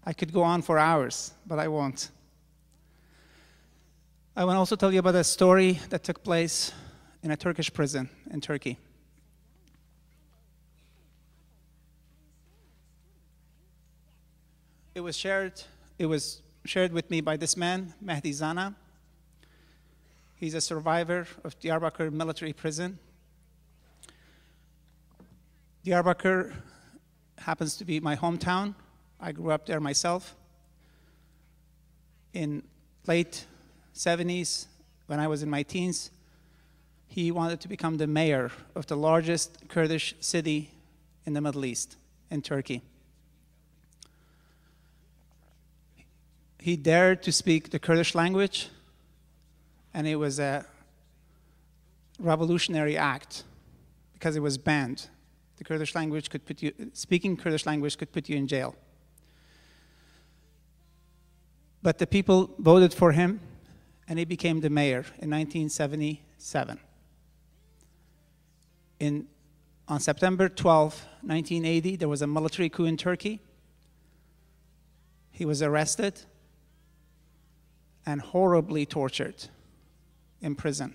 I could go on for hours, but I won't. I want to also tell you about a story that took place in a Turkish prison in Turkey. It was shared with me by this man, Mehdi Zana. He's a survivor of Diyarbakir military prison. Diyarbakir happens to be my hometown. I grew up there myself. In late 70s, when I was in my teens, he wanted to become the mayor of the largest Kurdish city in the Middle East, in Turkey. He dared to speak the Kurdish language, and it was a revolutionary act because it was banned. The Kurdish language could put you, speaking Kurdish language could put you in jail. But the people voted for him, and he became the mayor in 1977. On September 12, 1980, there was a military coup in Turkey. He was arrested and horribly tortured in prison.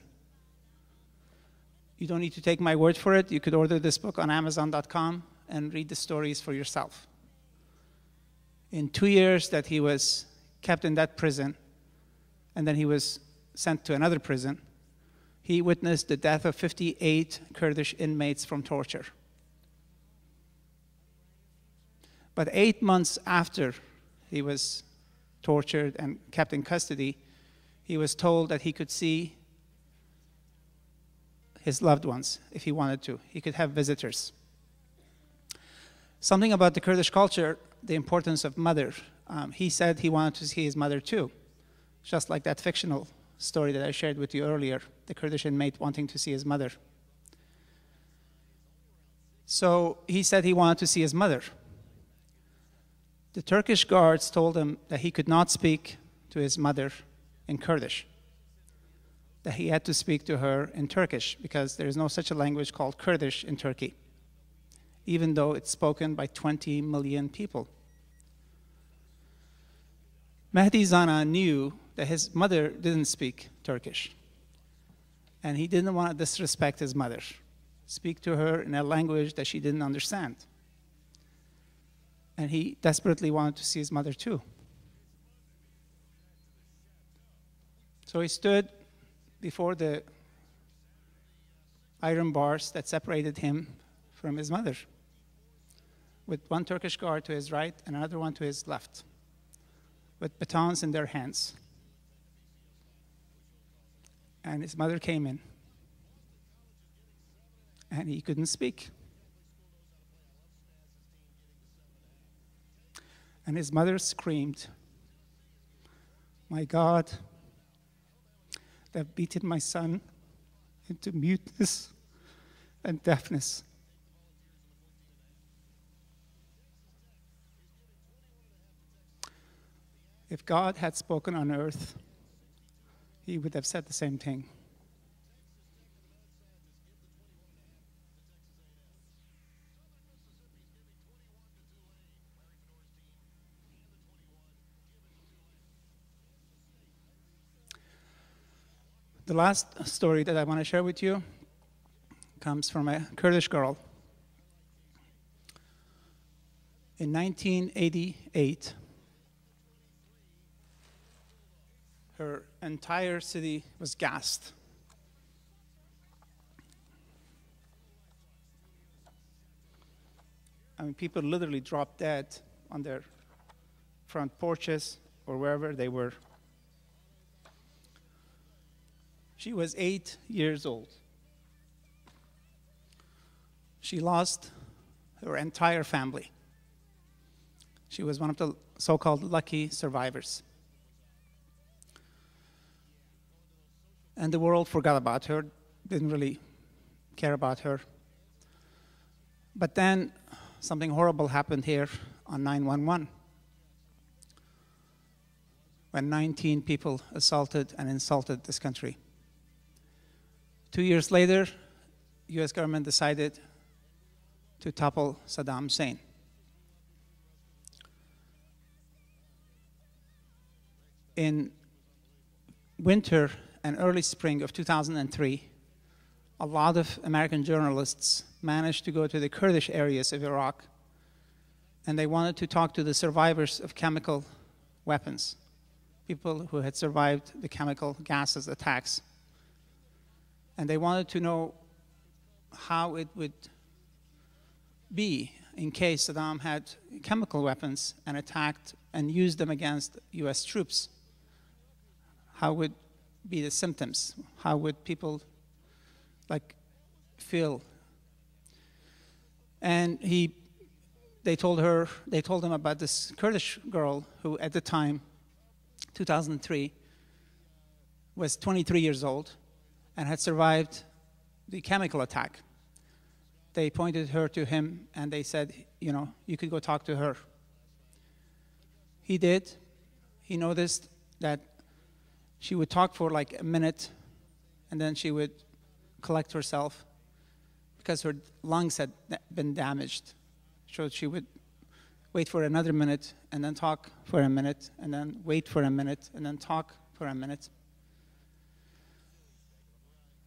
You don't need to take my word for it. You could order this book on Amazon.com and read the stories for yourself. In 2 years that he was kept in that prison, and then he was sent to another prison, he witnessed the death of 58 Kurdish inmates from torture. But 8 months after he was tortured and kept in custody, he was told that he could see his loved ones if he wanted to. He could have visitors. Something about the Kurdish culture, the importance of mother. He said he wanted to see his mother too, just like that fictional story that I shared with you earlier, the Kurdish inmate wanting to see his mother. So he said he wanted to see his mother. The Turkish guards told him that he could not speak to his mother in Kurdish, that he had to speak to her in Turkish because there is no such a language called Kurdish in Turkey, even though it's spoken by 20 million people. Mehdi Zana knew that his mother didn't speak Turkish, and he didn't want to disrespect his mother, speak to her in a language that she didn't understand. And he desperately wanted to see his mother too. So he stood before the iron bars that separated him from his mother, with one Turkish guard to his right and another one to his left, with batons in their hands. And his mother came in, and he couldn't speak. And his mother screamed, "My God, they've beaten my son into muteness and deafness." If God had spoken on earth, he would have said the same thing. The last story that I want to share with you comes from a Kurdish girl. In 1988, her entire city was gassed. I mean, people literally dropped dead on their front porches or wherever they were. She was 8 years old. She lost her entire family. She was one of the so-called lucky survivors. And the world forgot about her, didn't really care about her. But then something horrible happened here on 9/11, when 19 people assaulted and insulted this country. 2 years later, the US government decided to topple Saddam Hussein. in winter and early spring of 2003, a lot of American journalists managed to go to the Kurdish areas of Iraq, and they wanted to talk to the survivors of chemical weapons, people who had survived the chemical gases attacks. And they wanted to know how it would be in case Saddam had chemical weapons and attacked and used them against US troops. How would be the symptoms? How would people feel? And they told him about this Kurdish girl who at the time, 2003, was 23 years old and had survived the chemical attack. They pointed her to him and they said, you could go talk to her. He did. He noticed that she would talk for like a minute and then she would collect herself because her lungs had been damaged. So she would wait for another minute and then talk for a minute and then wait for a minute and then talk for a minute.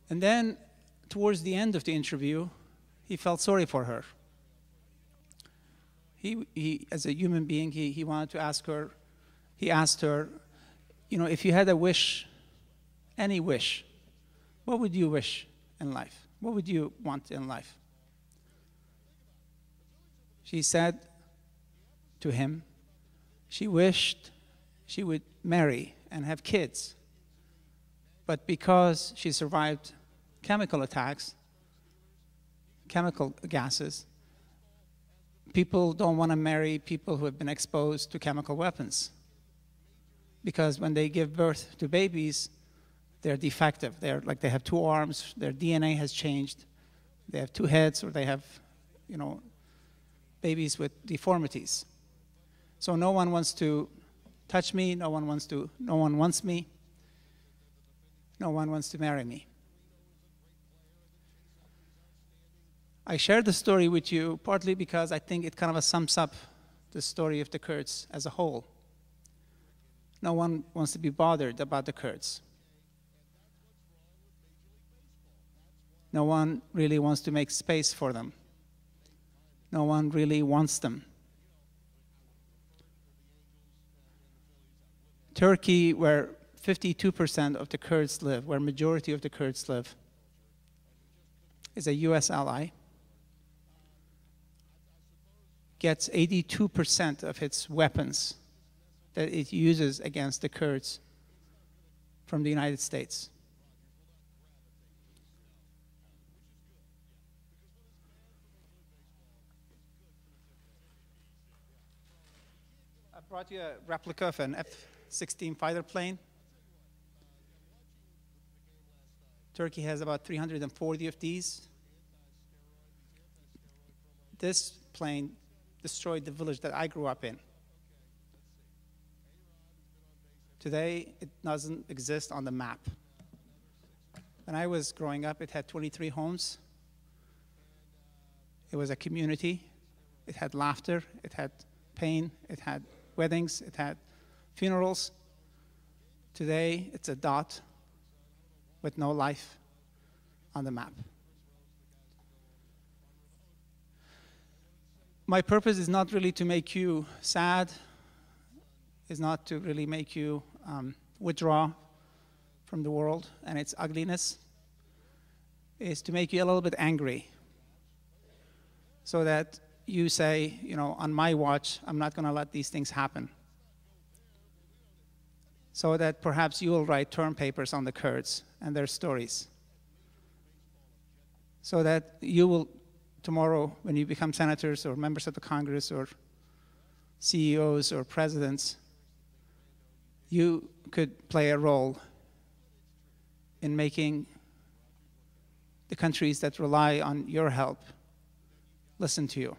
And then towards the end of the interview, he felt sorry for her. He as a human being, he wanted to ask her, he asked her, if you had a wish, any wish, what would you wish in life? What would you want in life? She said to him, she wished she would marry and have kids. But because she survived chemical attacks, chemical gases, people don't want to marry people who have been exposed to chemical weapons. Because when they give birth to babies, they're defective. They have two arms, their DNA has changed, they have two heads, or they have, babies with deformities. So no one wants to touch me, no one wants me, no one wants to marry me. I shared the story with you partly because I think it kind of sums up the story of the Kurds as a whole. No one wants to be bothered about the Kurds. No one really wants to make space for them. No one really wants them. Turkey, where 52% of the Kurds live, where majority of the Kurds live, is a US ally, gets 82% of its weapons that it uses against the Kurds from the United States. I brought you a replica of an F-16 fighter plane. Turkey has about 340 of these. This plane destroyed the village that I grew up in. Today, it doesn't exist on the map. When I was growing up, it had 23 homes. It was a community. It had laughter. It had pain. It had weddings. It had funerals. Today, it's a dot with no life on the map. My purpose is not really to make you sad, is not to really make you withdraw from the world and its ugliness, is to make you a little bit angry so that you say, on my watch, I'm not going to let these things happen. So that perhaps you will write term papers on the Kurds and their stories. So that you will, tomorrow, when you become senators or members of the Congress or CEOs or presidents, you could play a role in making the countries that rely on your help listen to you.